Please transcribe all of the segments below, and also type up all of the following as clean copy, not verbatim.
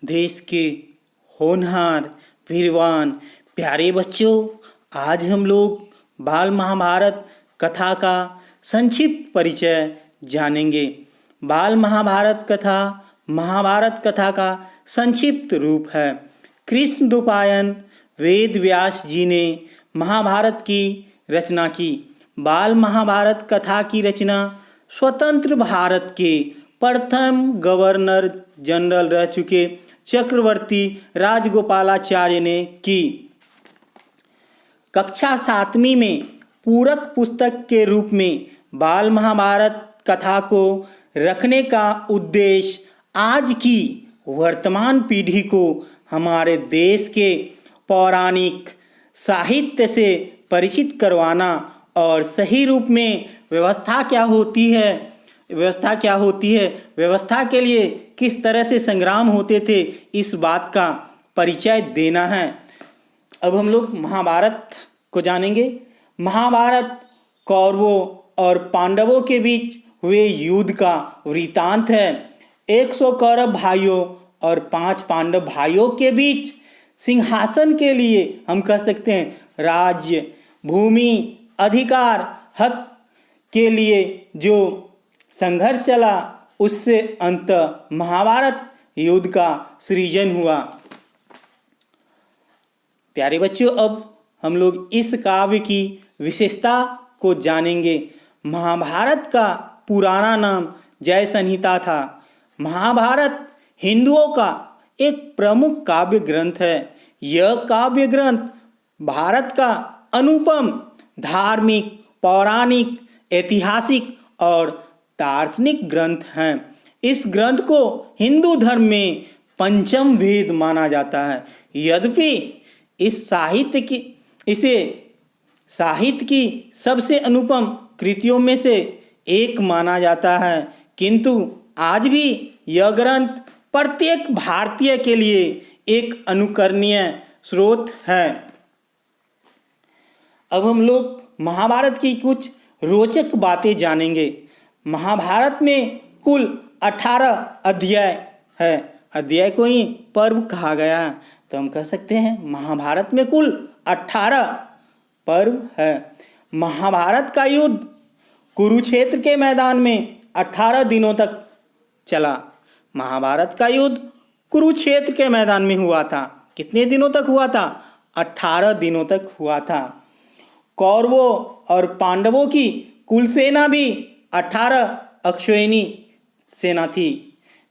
देश के होनहार वीरवान प्यारे बच्चों, आज हम लोग बाल महाभारत कथा का संक्षिप्त परिचय जानेंगे। बाल महाभारत कथा महाभारत कथा का संक्षिप्त रूप है। कृष्ण द्वैपायन वेद व्यास जी ने महाभारत की रचना की। बाल महाभारत कथा की रचना स्वतंत्र भारत के प्रथम गवर्नर जनरल रह चुके चक्रवर्ती राजगोपालाचार्य ने की। कक्षा 7वीं में पूरक पुस्तक के रूप में बाल महाभारत कथा को रखने का उद्देश्य आज की वर्तमान पीढ़ी को हमारे देश के पौराणिक साहित्य से परिचित करवाना और सही रूप में व्यवस्था क्या होती है, व्यवस्था के लिए किस तरह से संग्राम होते थे, इस बात का परिचय देना है। अब हम लोग महाभारत को जानेंगे। महाभारत कौरवों और पांडवों के बीच हुए युद्ध का वृत्तांत है। 100 कौरव भाइयों और 5 पांडव भाइयों के बीच सिंहासन के लिए हम कह सकते हैं राज्य, भूमि, अधिकार, हक के लिए जो संघर्ष चला, उससे अंत महाभारत युद्ध का सृजन हुआ। प्यारे बच्चों, अब हम लोग इस काव्य की विशेषता को जानेंगे। महाभारत का पुराना नाम जय संहिता था। महाभारत हिंदुओं का एक प्रमुख काव्य ग्रंथ है। यह काव्य ग्रंथ भारत का अनुपम धार्मिक, पौराणिक, ऐतिहासिक और दार्शनिक ग्रंथ है। इस ग्रंथ को हिंदू धर्म में पंचम वेद माना जाता है। यद्यपि इसे साहित्य की सबसे अनुपम कृतियों में से एक माना जाता है, किंतु आज भी यह ग्रंथ प्रत्येक भारतीय के लिए एक अनुकरणीय स्रोत है। अब हम लोग महाभारत की कुछ रोचक बातें जानेंगे। महाभारत में कुल 18 अध्याय है। अध्याय को ही पर्व कहा गया है, तो हम कह सकते हैं महाभारत में कुल 18 पर्व है। महाभारत का युद्ध कुरुक्षेत्र के मैदान में 18 दिनों तक चला। महाभारत का युद्ध कुरुक्षेत्र के मैदान में हुआ था। कितने दिनों तक हुआ था? 18 दिनों तक हुआ था। कौरवों और पांडवों की कुल सेना भी 18 अक्षौहिणी सेना थी,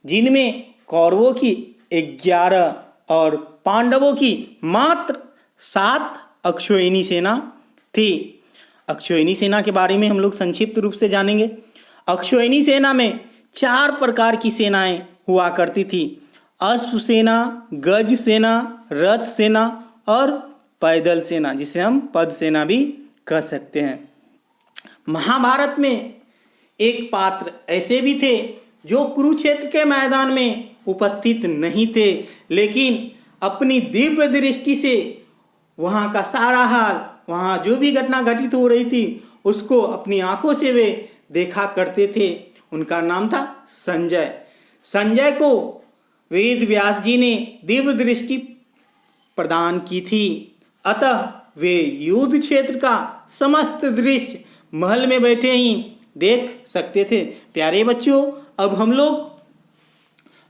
जिनमें कौरवों की 11 और पांडवों की मात्र 7 अक्षौहिणी सेना थी। अक्षौहिणी सेना के बारे में हम लोग संक्षिप्त रूप से जानेंगे। अक्षौहिणी सेना में 4 प्रकार की सेनाएं हुआ करती थी: अश्व सेना, गज सेना, रथ सेना और पैदल सेना, जिसे हम पद सेना भी कह सकते हैं। महाभारत में एक पात्र ऐसे भी थे जो कुरुक्षेत्र के मैदान में उपस्थित नहीं थे, लेकिन अपनी दिव्य दृष्टि से वहाँ का सारा हाल, वहाँ जो भी घटना घटित हो रही थी, उसको अपनी आंखों से वे देखा करते थे। उनका नाम था संजय। संजय को वेद व्यास जी ने दिव्य दृष्टि प्रदान की थी, अतः वे युद्ध क्षेत्र का समस्त दृश्य महल में बैठे ही देख सकते थे। प्यारे बच्चों, अब हम लोग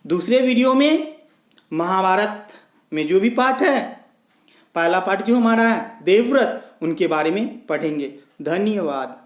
दूसरे वीडियो में महाभारत में जो भी पाठ है, पहला पाठ जो हमारा है देवव्रत, उनके बारे में पढ़ेंगे। धन्यवाद।